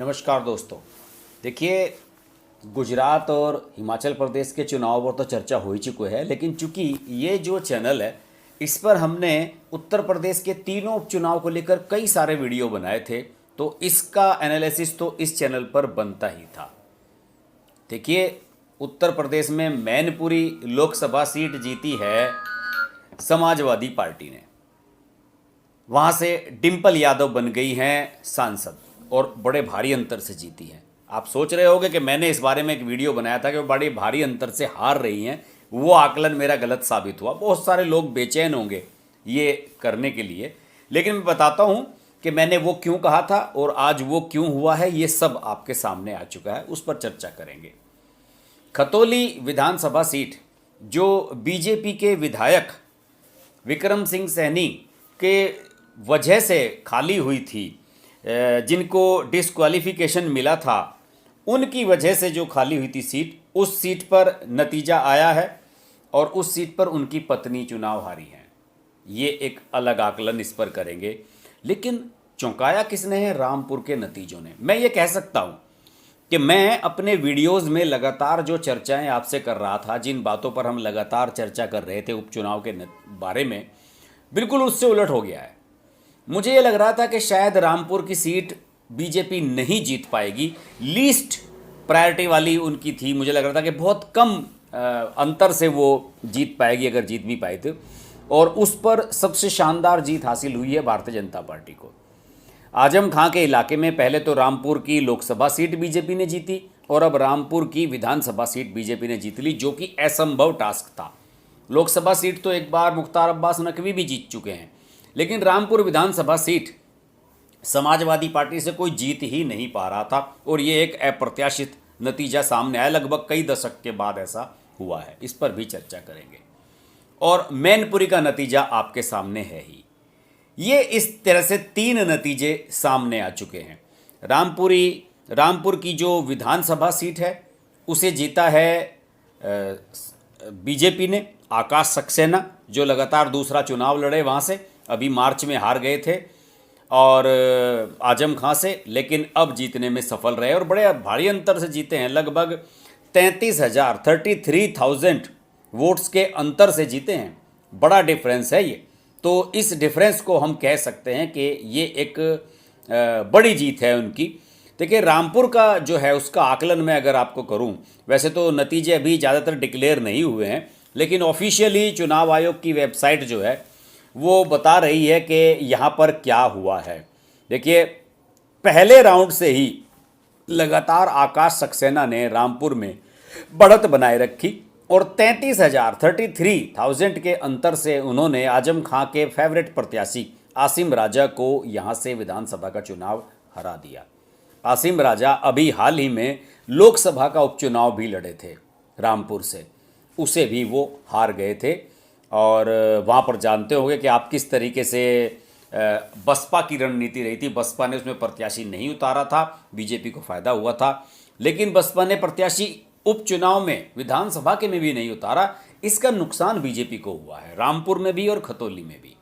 नमस्कार दोस्तों। देखिए, गुजरात और हिमाचल प्रदेश के चुनाव पर तो चर्चा हो ही चुकी है, लेकिन चूंकि ये जो चैनल है इस पर हमने उत्तर प्रदेश के तीनों उपचुनाव को लेकर कई सारे वीडियो बनाए थे, तो इसका एनालिसिस तो इस चैनल पर बनता ही था। देखिए, उत्तर प्रदेश में मैनपुरी लोकसभा सीट जीती है समाजवादी पार्टी ने। वहाँ से डिम्पल यादव बन गई हैं सांसद और बड़े भारी अंतर से जीती हैं। आप सोच रहे होंगे कि मैंने इस बारे में एक वीडियो बनाया था कि वो बड़े भारी अंतर से हार रही हैं। वो आकलन मेरा गलत साबित हुआ। बहुत सारे लोग बेचैन होंगे ये करने के लिए, लेकिन मैं बताता हूँ कि मैंने वो क्यों कहा था और आज वो क्यों हुआ है। ये सब आपके सामने आ चुका है, उस पर चर्चा करेंगे। खतौली विधानसभा सीट जो बीजेपी के विधायक विक्रम सिंह सैनी के वजह से खाली हुई थी, जिनको डिस्क्वालिफिकेशन मिला था, उनकी वजह से जो खाली हुई थी सीट, उस सीट पर नतीजा आया है और उस सीट पर उनकी पत्नी चुनाव हारी हैं। ये एक अलग आकलन इस पर करेंगे। लेकिन चौंकाया किसने है? रामपुर के नतीजों ने। मैं ये कह सकता हूँ कि मैं अपने वीडियोस में लगातार जो चर्चाएं आपसे कर रहा था, जिन बातों पर हम लगातार चर्चा कर रहे थे उपचुनाव के बारे में, बिल्कुल उससे उलट हो गया है। मुझे ये लग रहा था कि शायद रामपुर की सीट बीजेपी नहीं जीत पाएगी। लीस्ट प्रायोरिटी वाली उनकी थी। मुझे लग रहा था कि बहुत कम अंतर से वो जीत पाएगी, अगर जीत भी पाए थे। और उस पर सबसे शानदार जीत हासिल हुई है भारतीय जनता पार्टी को। आजम खां के इलाके में पहले तो रामपुर की लोकसभा सीट बीजेपी ने जीती और अब रामपुर की विधानसभा सीट बीजेपी ने जीत ली, जो कि असंभव टास्क था। लोकसभा सीट तो एक बार मुख्तार अब्बास नकवी भी जीत चुके हैं, लेकिन रामपुर विधानसभा सीट समाजवादी पार्टी से कोई जीत ही नहीं पा रहा था और ये एक अप्रत्याशित नतीजा सामने आया। लगभग कई दशक के बाद ऐसा हुआ है, इस पर भी चर्चा करेंगे। और मैनपुरी का नतीजा आपके सामने है ही। ये इस तरह से तीन नतीजे सामने आ चुके हैं। रामपुर की जो विधानसभा सीट है उसे जीता है बीजेपी ने। आकाश सक्सेना जो लगातार दूसरा चुनाव लड़े, वहाँ से अभी मार्च में हार गए थे और आजम खां से, लेकिन अब जीतने में सफल रहे और बड़े भारी अंतर से जीते हैं। लगभग 33,000 वोट्स के अंतर से जीते हैं। बड़ा डिफरेंस है ये। तो इस डिफरेंस को हम कह सकते हैं कि ये एक बड़ी जीत है उनकी। देखिए, रामपुर का जो है उसका आकलन मैं अगर आपको करूं, वैसे तो नतीजे अभी ज़्यादातर डिक्लेयर नहीं हुए हैं, लेकिन ऑफिशियली चुनाव आयोग की वेबसाइट जो है वो बता रही है कि यहाँ पर क्या हुआ है। देखिए, पहले राउंड से ही लगातार आकाश सक्सेना ने रामपुर में बढ़त बनाए रखी और 33,000 के अंतर से उन्होंने आजम खां के फेवरेट प्रत्याशी आसिम राजा को यहाँ से विधानसभा का चुनाव हरा दिया। आसिम राजा अभी हाल ही में लोकसभा का उपचुनाव भी लड़े थे रामपुर से, उसे भी वो हार गए थे। और वहाँ पर जानते होंगे कि आप किस तरीके से बसपा की रणनीति रही थी। बसपा ने उसमें प्रत्याशी नहीं उतारा था, बीजेपी को फ़ायदा हुआ था, लेकिन बसपा ने प्रत्याशी उपचुनाव में विधानसभा के में भी नहीं उतारा। इसका नुकसान बीजेपी को हुआ है, रामपुर में भी और खतौली में भी।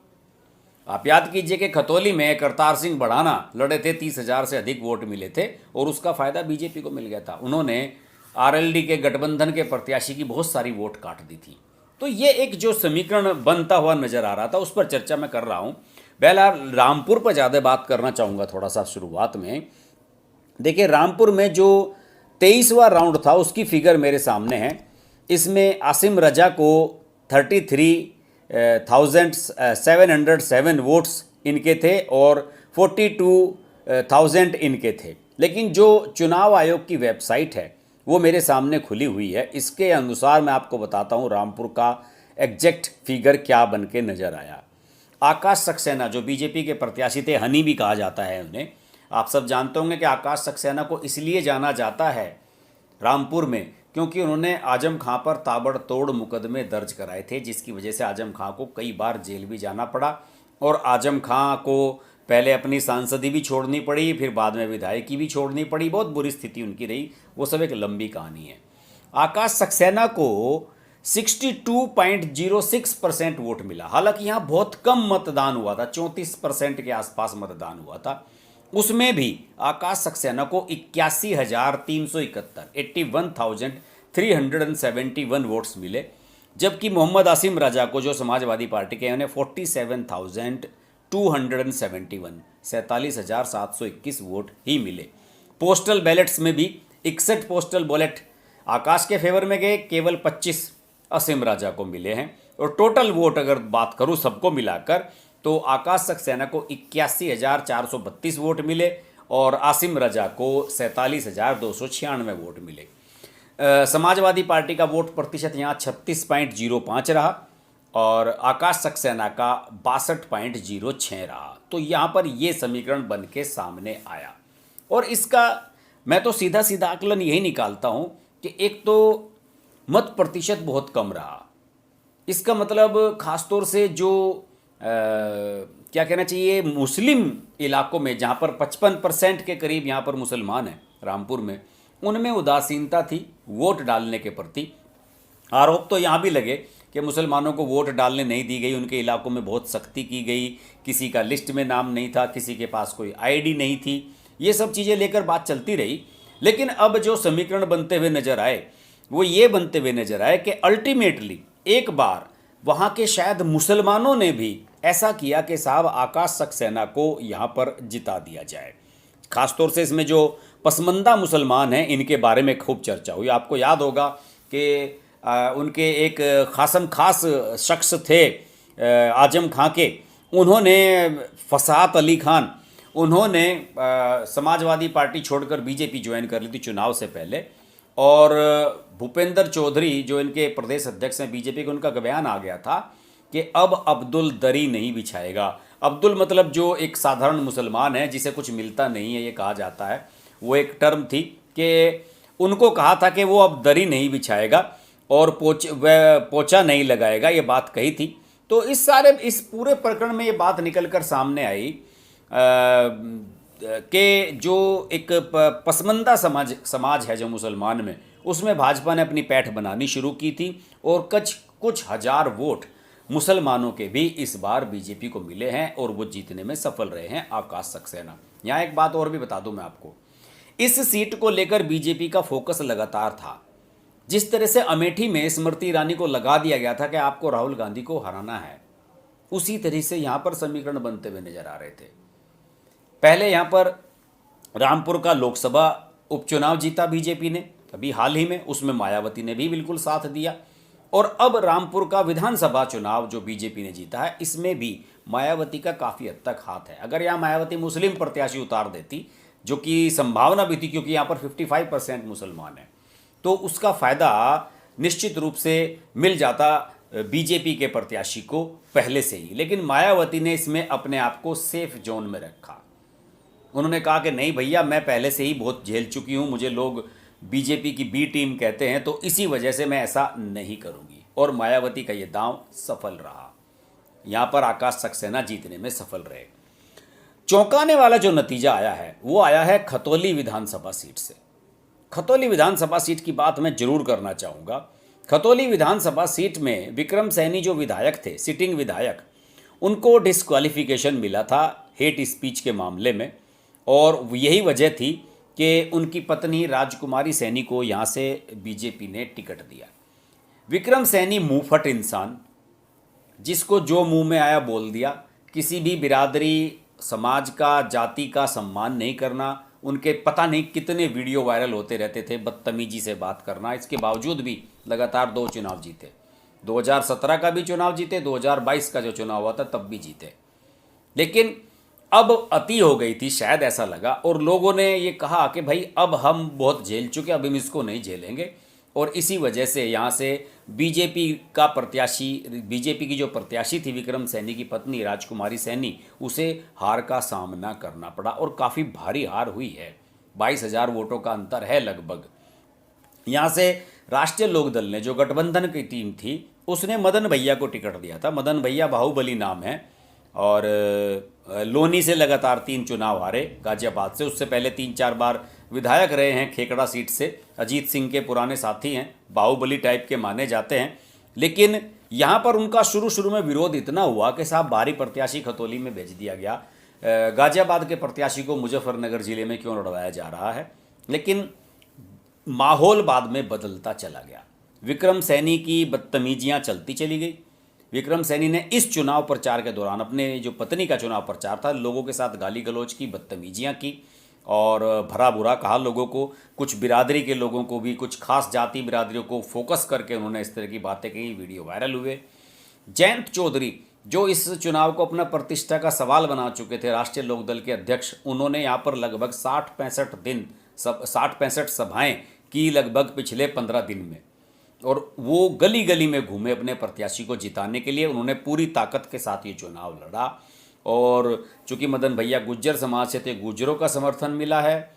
आप याद कीजिए कि खतौली में करतार सिंह बढ़ाना लड़े थे, 30,000 से अधिक वोट मिले थे और उसका फ़ायदा बीजेपी को मिल गया था। उन्होंने आरएलडी के गठबंधन के प्रत्याशी की बहुत सारी वोट काट दी थी। तो ये एक जो समीकरण बनता हुआ नजर आ रहा था, उस पर चर्चा मैं कर रहा हूँ। बहरहाल रामपुर पर ज़्यादा बात करना चाहूँगा थोड़ा सा शुरुआत में। देखिए, रामपुर में जो 23वां राउंड था उसकी फिगर मेरे सामने है। इसमें आसिम रजा को 33,707 वोट्स इनके थे और 42,000 इनके थे। लेकिन जो चुनाव आयोग की वेबसाइट है वो मेरे सामने खुली हुई है। इसके अनुसार मैं आपको बताता हूँ रामपुर का एग्जैक्ट फिगर क्या बन के नज़र आया। आकाश सक्सेना जो बीजेपी के प्रत्याशी थे, हनी भी कहा जाता है उन्हें, आप सब जानते होंगे कि आकाश सक्सेना को इसलिए जाना जाता है रामपुर में क्योंकि उन्होंने आजम खां पर ताबड़तोड़ मुकदमे दर्ज कराए थे, जिसकी वजह से आजम खां को कई बार जेल भी जाना पड़ा और आजम खां को पहले अपनी सांसदी भी छोड़नी पड़ी, फिर बाद में विधायकी भी छोड़नी पड़ी। बहुत बुरी स्थिति उनकी रही, वो सब एक लंबी कहानी है। आकाश सक्सेना को 62.06% वोट मिला। हालांकि यहाँ बहुत कम मतदान हुआ था, 34% के आसपास मतदान हुआ था उसमें भी आकाश सक्सेना को 81,371 81,371 वोट्स मिले, जबकि मोहम्मद आसिम रजा को जो समाजवादी पार्टी के हैं उन्हें 47,271 47,721 वोट ही मिले। पोस्टल बैलेट्स में भी 61 पोस्टल बैलेट आकाश के फेवर में गए, केवल 25 असीम राजा को मिले हैं। और टोटल वोट अगर बात करूं सबको मिलाकर तो आकाश सक्सेना को 81,432 वोट मिले और आसिम रजा को 47,296 वोट मिले। समाजवादी पार्टी का वोट प्रतिशत यहाँ 36.05 रहा और आकाश सक्सेना का 62.06 रहा। तो यहाँ पर ये समीकरण बन के सामने आया और इसका मैं तो सीधा सीधा आकलन यही निकालता हूँ कि एक तो मत प्रतिशत बहुत कम रहा। इसका मतलब खासतौर से जो क्या कहना चाहिए, मुस्लिम इलाकों में जहाँ पर 55% के करीब यहाँ पर मुसलमान हैं रामपुर में, उनमें उदासीनता थी वोट डालने के प्रति। आरोप तो यहाँ भी लगे कि मुसलमानों को वोट डालने नहीं दी गई, उनके इलाकों में बहुत सख्ती की गई, किसी का लिस्ट में नाम नहीं था, किसी के पास कोई आईडी नहीं थी, ये सब चीज़ें लेकर बात चलती रही। लेकिन अब जो समीकरण बनते हुए नजर आए वो ये बनते हुए नजर आए कि अल्टीमेटली एक बार वहाँ के शायद मुसलमानों ने भी ऐसा किया कि साहब आकाश सक्सेना को यहाँ पर जिता दिया जाए। खासतौर से इसमें जो पसमंदा मुसलमान हैं इनके बारे में खूब चर्चा हुई। आपको याद होगा कि उनके एक खासम खास शख्स थे आजम खां के, उन्होंने फसात अली खान, उन्होंने समाजवादी पार्टी छोड़कर बीजेपी ज्वाइन कर ली थी चुनाव से पहले। और भूपेंद्र चौधरी जो इनके प्रदेश अध्यक्ष हैं बीजेपी के, उनका बयान आ गया था कि अब अब्दुल दरी नहीं बिछाएगा। अब्दुल मतलब जो एक साधारण मुसलमान है जिसे कुछ मिलता नहीं है ये कहा जाता है, वो एक टर्म थी कि उनको कहा था कि वो अब दरी नहीं बिछाएगा और पोछा नहीं लगाएगा, ये बात कही थी। तो इस पूरे प्रकरण में ये बात निकल कर सामने आई कि जो एक पसमंदा समाज है जो मुसलमान में, उसमें भाजपा ने अपनी पैठ बनानी शुरू की थी और कुछ हजार वोट मुसलमानों के भी इस बार बीजेपी को मिले हैं और वो जीतने में सफल रहे हैं आकाश सक्सेना। यहाँ एक बात और भी बता दूं मैं आपको, इस सीट को लेकर बीजेपी का फोकस लगातार था। जिस तरह से अमेठी में स्मृति ईरानी को लगा दिया गया था कि आपको राहुल गांधी को हराना है, उसी तरह से यहाँ पर समीकरण बनते हुए नजर आ रहे थे। पहले यहाँ पर रामपुर का लोकसभा उपचुनाव जीता बीजेपी ने अभी हाल ही में, उसमें मायावती ने भी बिल्कुल साथ दिया। और अब रामपुर का विधानसभा चुनाव जो बीजेपी ने जीता है, इसमें भी मायावती का काफ़ी हद तक हाथ है। अगर यहाँ मायावती मुस्लिम प्रत्याशी उतार देती, जो कि संभावना भी थी क्योंकि यहाँ पर 55% मुसलमान हैं, तो उसका फ़ायदा निश्चित रूप से मिल जाता बीजेपी के प्रत्याशी को पहले से ही। लेकिन मायावती ने इसमें अपने आप को सेफ जोन में रखा। उन्होंने कहा कि नहीं भैया, मैं पहले से ही बहुत झेल चुकी हूँ, मुझे लोग बीजेपी की बी टीम कहते हैं, तो इसी वजह से मैं ऐसा नहीं करूँगी। और मायावती का ये दांव सफल रहा, यहाँ पर आकाश सक्सेना जीतने में सफल रहे। चौंकाने वाला जो नतीजा आया है वो आया है खतौली विधानसभा सीट से। खतौली विधानसभा सीट की बात मैं जरूर करना चाहूँगा। खतौली विधानसभा सीट में विक्रम सैनी जो विधायक थे, सिटिंग विधायक, उनको डिस्क्वालिफिकेशन मिला था हेट स्पीच के मामले में, और यही वजह थी कि उनकी पत्नी राजकुमारी सैनी को यहाँ से बीजेपी ने टिकट दिया। विक्रम सैनी मुंहफट इंसान, जिसको जो मुंह में आया बोल दिया, किसी भी बिरादरी समाज का जाति का सम्मान नहीं करना। उनके पता नहीं कितने वीडियो वायरल होते रहते थे बदतमीजी से बात करना। इसके बावजूद भी लगातार 2 चुनाव जीते, 2017 का भी चुनाव जीते, 2022 का जो चुनाव हुआ था तब भी जीते। लेकिन अब अति हो गई थी शायद, ऐसा लगा, और लोगों ने ये कहा कि भाई अब हम बहुत झेल चुके, अब हम इसको नहीं झेलेंगे। और इसी वजह से यहाँ से बीजेपी का प्रत्याशी, बीजेपी की जो प्रत्याशी थी विक्रम सैनी की पत्नी राजकुमारी सैनी, उसे हार का सामना करना पड़ा और काफ़ी भारी हार हुई है। 22,000 वोटों का अंतर है लगभग। यहाँ से राष्ट्रीय लोकदल ने, जो गठबंधन की टीम थी, उसने मदन भैया को टिकट दिया था। मदन भैया बाहुबली नाम है और लोनी से लगातार 3 चुनाव हारे, गाजियाबाद से। उससे पहले 3-4 बार विधायक रहे हैं खेकड़ा सीट से। अजीत सिंह के पुराने साथी हैं, बाहुबली टाइप के माने जाते हैं। लेकिन यहाँ पर उनका शुरू में विरोध इतना हुआ कि साहब बाहरी प्रत्याशी खतौली में भेज दिया गया। गाजियाबाद के प्रत्याशी को मुजफ्फरनगर जिले में क्यों लड़वाया जा रहा है, लेकिन माहौल बाद में बदलता चला गया। विक्रम सैनी की बदतमीजियां चलती चली गई। विक्रम सैनी ने इस चुनाव प्रचार के दौरान अपने जो पत्नी का चुनाव प्रचार था, लोगों के साथ गाली गलौज की, बदतमीजियां की और भरा बुरा कहा लोगों को। कुछ बिरादरी के लोगों को भी, कुछ खास जाति बिरादरियों को फोकस करके उन्होंने इस तरह की बातें कही, वीडियो वायरल हुए। जयंत चौधरी जो इस चुनाव को अपना प्रतिष्ठा का सवाल बना चुके थे, राष्ट्रीय लोकदल के अध्यक्ष, उन्होंने यहाँ पर लगभग 60-65 सभाएं की लगभग पिछले 15 दिन में, और वो गली गली में घूमे अपने प्रत्याशी को जिताने के लिए। उन्होंने पूरी ताकत के साथ ये चुनाव लड़ा, और चूंकि मदन भैया गुज्जर समाज से थे, गुज्जरों का समर्थन मिला है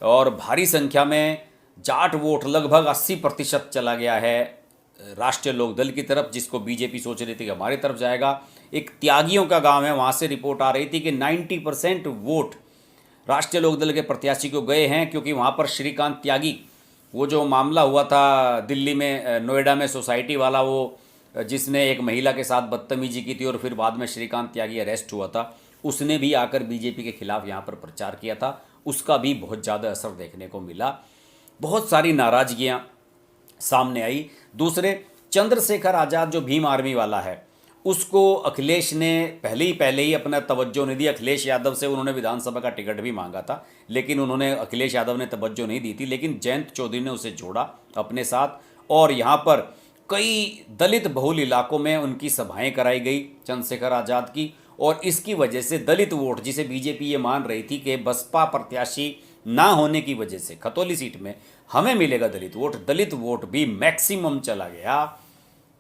और भारी संख्या में जाट वोट लगभग 80% चला गया है राष्ट्रीय लोकदल की तरफ, जिसको बीजेपी सोच रही थी कि हमारी तरफ जाएगा। एक त्यागियों का गांव है, वहाँ से रिपोर्ट आ रही थी कि 90% वोट राष्ट्रीय लोकदल के प्रत्याशी को गए हैं, क्योंकि वहाँ पर श्रीकांत त्यागी, वो जो मामला हुआ था दिल्ली में, नोएडा में सोसाइटी वाला, वो जिसने एक महिला के साथ बदतमीजी की थी और फिर बाद में श्रीकांत त्यागी अरेस्ट हुआ था, उसने भी आकर बीजेपी के खिलाफ यहाँ पर प्रचार किया था। उसका भी बहुत ज़्यादा असर देखने को मिला, बहुत सारी नाराजगियाँ सामने आई। दूसरे, चंद्रशेखर आज़ाद जो भीम आर्मी वाला है, उसको अखिलेश ने पहले ही अपना तवज्जो नहीं दी। अखिलेश यादव से उन्होंने विधानसभा का टिकट भी मांगा था, लेकिन उन्होंने, अखिलेश यादव ने तवज्जो नहीं दी थी, लेकिन जयंत चौधरी ने उसे जोड़ा अपने साथ, और यहाँ पर कई दलित बहुल इलाकों में उनकी सभाएं कराई गई चंद्रशेखर आज़ाद की, और इसकी वजह से दलित वोट, जिसे बीजेपी ये मान रही थी कि बसपा प्रत्याशी ना होने की वजह से खतौली सीट में हमें मिलेगा दलित वोट भी मैक्सिमम चला गया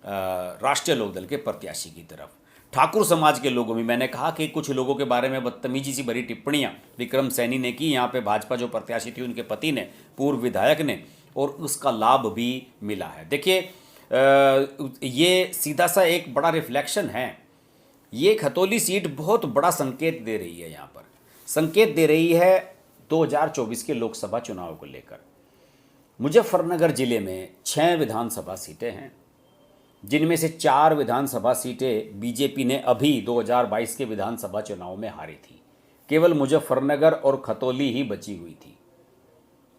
राष्ट्रीय लोकदल के प्रत्याशी की तरफ। ठाकुर समाज के लोगों में, मैंने कहा कि कुछ लोगों के बारे में बदतमीजी सी भरी टिप्पणियां विक्रम सैनी ने की यहाँ पे, भाजपा जो प्रत्याशी थी उनके पति ने, पूर्व विधायक ने, और उसका लाभ भी मिला है। देखिए, ये सीधा सा एक बड़ा रिफ्लेक्शन है। ये खतौली सीट बहुत बड़ा संकेत दे रही है, यहाँ पर संकेत दे रही है 2024 के लोकसभा चुनाव को लेकर। मुजफ्फरनगर जिले में 6 विधानसभा सीटें हैं, जिनमें से 4 विधानसभा सीटें बीजेपी ने अभी 2022 के विधानसभा चुनाव में हारी थी। केवल मुजफ्फरनगर और खतौली ही बची हुई थी।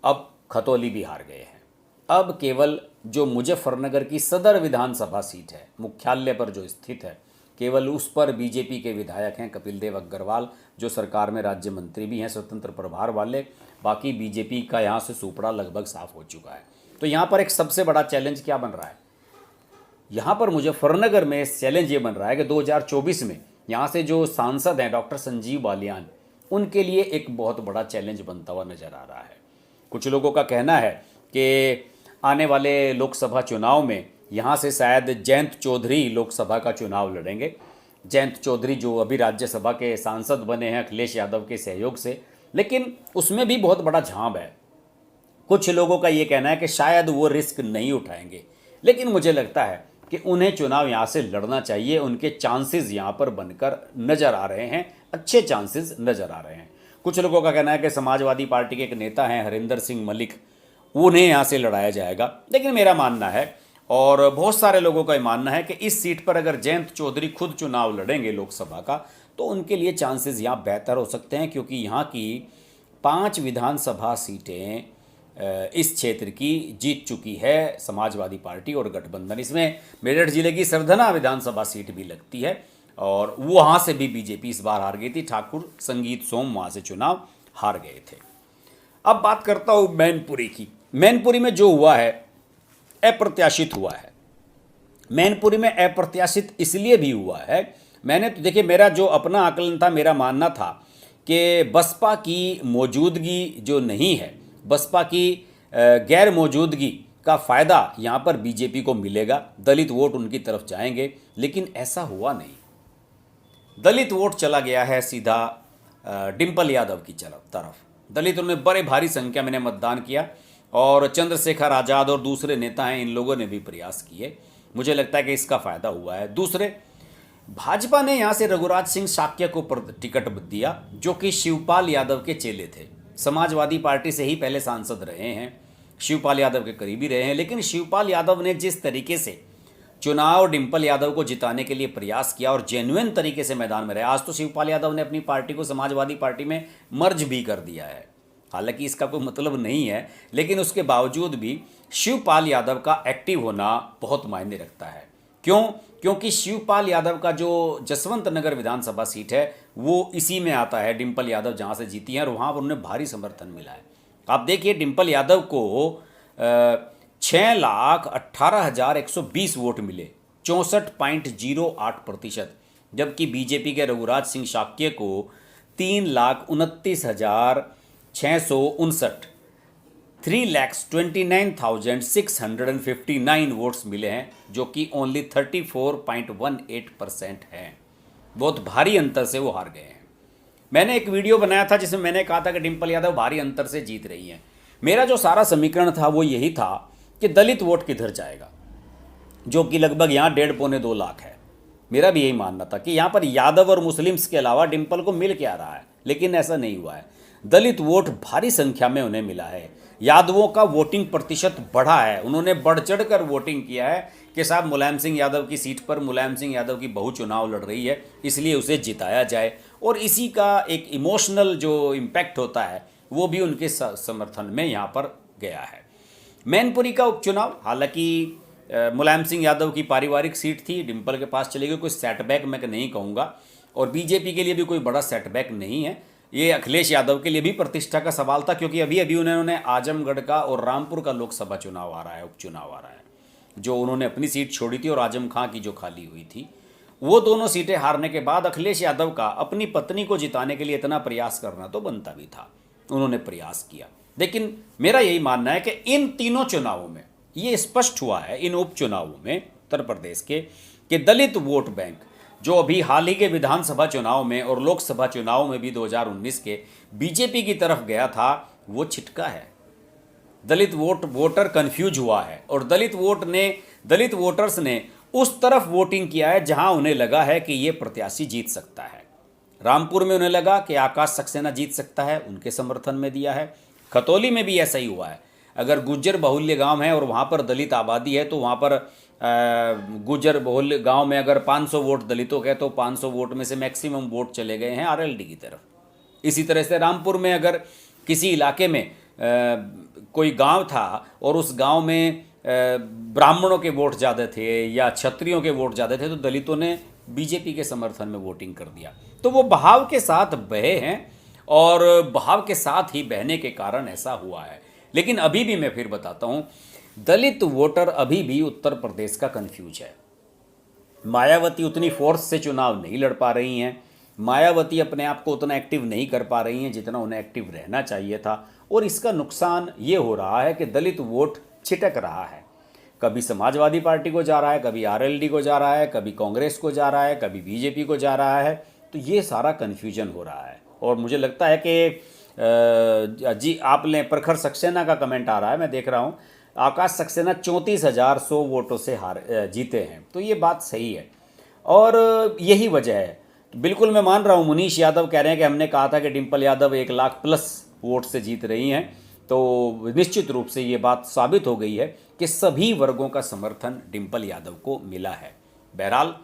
अब खतौली भी हार गए हैं। अब केवल जो मुजफ्फरनगर की सदर विधानसभा सीट है, मुख्यालय पर जो स्थित है, केवल उस पर बीजेपी के विधायक हैं कपिल देव अग्रवाल, जो सरकार में राज्य मंत्री भी हैं, स्वतंत्र प्रभार वाले। बाकी बीजेपी का यहाँ से सुपड़ा लगभग साफ हो चुका है। तो यहाँ पर एक सबसे बड़ा चैलेंज क्या बन रहा है? यहाँ पर मुजफ्फरनगर में चैलेंज ये बन रहा है कि 2024 में यहाँ से जो सांसद हैं डॉक्टर संजीव बालियान, उनके लिए एक बहुत बड़ा चैलेंज बनता हुआ नजर आ रहा है। कुछ लोगों का कहना है कि आने वाले लोकसभा चुनाव में यहाँ से शायद जयंत चौधरी लोकसभा का चुनाव लड़ेंगे। जयंत चौधरी जो अभी राज्यसभा के सांसद बने हैं अखिलेश यादव के सहयोग से, लेकिन उसमें भी बहुत बड़ा झांप है। कुछ लोगों का ये कहना है कि शायद वो रिस्क नहीं उठाएंगे, लेकिन मुझे लगता है कि उन्हें चुनाव यहाँ से लड़ना चाहिए। उनके चांसेस यहाँ पर बनकर नज़र आ रहे हैं, अच्छे चांसेस नज़र आ रहे हैं। कुछ लोगों का कहना है कि समाजवादी पार्टी के एक नेता हैं हरिंदर सिंह मलिक, उन्हें यहाँ से लड़ाया जाएगा। लेकिन मेरा मानना है, और बहुत सारे लोगों का मानना है, कि इस सीट पर अगर जयंत चौधरी खुद चुनाव लड़ेंगे लोकसभा का, तो उनके लिए चांसेस यहाँ बेहतर हो सकते हैं, क्योंकि यहाँ की 5 विधानसभा सीटें इस क्षेत्र की जीत चुकी है समाजवादी पार्टी और गठबंधन। इसमें मेरठ जिले की सरधना विधानसभा सीट भी लगती है, और वहाँ से भी बीजेपी इस बार हार गई थी। ठाकुर संगीत सोम वहाँ से चुनाव हार गए थे। अब बात करता हूँ मैनपुरी की। मैनपुरी में जो हुआ है, अप्रत्याशित हुआ है। मैनपुरी में अप्रत्याशित इसलिए भी हुआ है, मैंने तो देखिए, मेरा जो अपना आकलन था, मेरा मानना था कि बसपा की मौजूदगी जो नहीं है, बसपा की गैर मौजूदगी का फ़ायदा यहाँ पर बीजेपी को मिलेगा, दलित वोट उनकी तरफ जाएंगे, लेकिन ऐसा हुआ नहीं। दलित वोट चला गया है सीधा डिम्पल यादव की तरफ। दलितों ने बड़े भारी संख्या में मतदान किया, और चंद्रशेखर आज़ाद और दूसरे नेता हैं, इन लोगों ने भी प्रयास किए। मुझे लगता है कि इसका फ़ायदा हुआ है। दूसरे, भाजपा ने यहाँ से रघुराज सिंह शाक्य को टिकट दिया, जो कि शिवपाल यादव के चेले थे। समाजवादी पार्टी से ही पहले सांसद रहे हैं, शिवपाल यादव के करीबी रहे हैं, लेकिन शिवपाल यादव ने जिस तरीके से चुनाव डिंपल यादव को जिताने के लिए प्रयास किया और जेन्युइन तरीके से मैदान में रहे। आज तो शिवपाल यादव ने अपनी पार्टी को समाजवादी पार्टी में मर्ज भी कर दिया है, हालांकि इसका कोई मतलब नहीं है, लेकिन उसके बावजूद भी शिवपाल यादव का एक्टिव होना बहुत मायने रखता है। क्यों? क्योंकि शिवपाल यादव का जो जसवंत नगर विधानसभा सीट है वो इसी में आता है, डिंपल यादव जहाँ से जीती हैं, और वहाँ पर उन्हें भारी समर्थन मिला है। आप देखिए, डिंपल यादव को 6,18,120 वोट मिले, 64.08%, जबकि बीजेपी के रघुराज सिंह शाक्य को 3,29,659 3,29,659 वोट्स मिले हैं, जो कि ओनली 34.18% हैं। बहुत भारी अंतर से वो हार गए हैं। मैंने एक वीडियो बनाया था जिसमें मैंने कहा था कि डिंपल यादव भारी अंतर से जीत रही हैं। मेरा जो सारा समीकरण था वो यही था कि दलित वोट किधर जाएगा, जो कि लगभग यहाँ 1.5-2 लाख है। मेरा भी यही मानना था कि यहाँ पर यादव और मुस्लिम्स के अलावा डिंपल को मिल के आ रहा है, लेकिन ऐसा नहीं हुआ है। दलित वोट भारी संख्या में उन्हें मिला है। यादवों का वोटिंग प्रतिशत बढ़ा है, उन्होंने बढ़ चढ़ कर वोटिंग किया है कि साहब मुलायम सिंह यादव की सीट पर मुलायम सिंह यादव की बहू चुनाव लड़ रही है, इसलिए उसे जिताया जाए। और इसी का एक इमोशनल जो इम्पैक्ट होता है वो भी उनके समर्थन में यहाँ पर गया है। मैनपुरी का उपचुनाव, हालांकि मुलायम सिंह यादव की पारिवारिक सीट थी, डिंपल के पास चली गई, कोई सेटबैक मैं नहीं कहूँगा, और बीजेपी के लिए भी कोई बड़ा सेटबैक नहीं है। ये अखिलेश यादव के लिए भी प्रतिष्ठा का सवाल था, क्योंकि अभी अभी उन्होंने आजमगढ़ का और रामपुर का लोकसभा चुनाव आ रहा है, उपचुनाव आ रहा है, जो उन्होंने अपनी सीट छोड़ी थी और आजम खां की जो खाली हुई थी, वो दोनों सीटें हारने के बाद अखिलेश यादव का अपनी पत्नी को जिताने के लिए इतना प्रयास करना तो बनता भी था। उन्होंने प्रयास किया, लेकिन मेरा यही मानना है कि इन तीनों चुनावों में ये स्पष्ट हुआ है, इन उपचुनावों में उत्तर प्रदेश के, कि दलित वोट बैंक जो अभी हाल ही के विधानसभा चुनाव में और लोकसभा चुनाव में भी 2019 के बीजेपी की तरफ गया था, वो छिटका है। दलित वोटर कंफ्यूज हुआ है और दलित वोटर्स ने उस तरफ वोटिंग किया है जहां उन्हें लगा है कि ये प्रत्याशी जीत सकता है। रामपुर में उन्हें लगा कि आकाश सक्सेना जीत सकता है, उनके समर्थन में दिया है। खतौली में भी ऐसा ही हुआ है। अगर गुज्जर बहुल्य गांव है और वहाँ पर दलित आबादी है तो वहाँ पर गुज्जर बहुल्य गांव में अगर 500 वोट दलितों के तो 500 वोट में से मैक्सिमम वोट चले गए हैं आरएलडी की तरफ। इसी तरह से रामपुर में अगर किसी इलाके में कोई गांव था और उस गांव में ब्राह्मणों के वोट ज़्यादा थे या क्षत्रियों के वोट ज़्यादा थे तो दलितों ने बीजेपी के समर्थन में वोटिंग कर दिया। तो वो बहाव के साथ बहे हैं और बहाव के साथ ही बहने के कारण ऐसा हुआ है। लेकिन अभी भी मैं फिर बताता हूँ, दलित वोटर अभी भी उत्तर प्रदेश का कंफ्यूज है। मायावती उतनी फोर्स से चुनाव नहीं लड़ पा रही हैं, मायावती अपने आप को उतना एक्टिव नहीं कर पा रही हैं जितना उन्हें एक्टिव रहना चाहिए था, और इसका नुकसान ये हो रहा है कि दलित वोट छिटक रहा है। कभी समाजवादी पार्टी को जा रहा है, कभी आरएलडी को जा रहा है, कभी कांग्रेस को जा रहा है, कभी बीजेपी को जा रहा है। तो ये सारा कन्फ्यूजन हो रहा है और मुझे लगता है कि जी आपने प्रखर सक्सेना का कमेंट आ रहा है, मैं देख रहा हूँ, आकाश सक्सेना 34,100 वोटों से जीते हैं। तो ये बात सही है और यही वजह है। तो बिल्कुल मैं मान रहा हूँ, मुनीश यादव कह रहे हैं कि हमने कहा था कि डिंपल यादव 1 लाख प्लस वोट से जीत रही हैं, तो निश्चित रूप से ये बात साबित हो गई है कि सभी वर्गों का समर्थन डिंपल यादव को मिला है। बहरहाल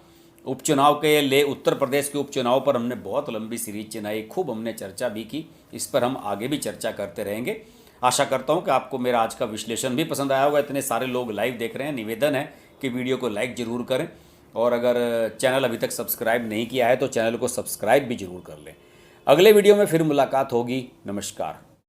उपचुनाव के उत्तर प्रदेश के उपचुनाव पर हमने बहुत लंबी सीरीज चलाई, खूब हमने चर्चा भी की, इस पर हम आगे भी चर्चा करते रहेंगे। आशा करता हूं कि आपको मेरा आज का विश्लेषण भी पसंद आया होगा। इतने सारे लोग लाइव देख रहे हैं, निवेदन है कि वीडियो को लाइक ज़रूर करें और अगर चैनल अभी तक सब्सक्राइब नहीं किया है तो चैनल को सब्सक्राइब भी ज़रूर कर लें। अगले वीडियो में फिर मुलाकात होगी। नमस्कार।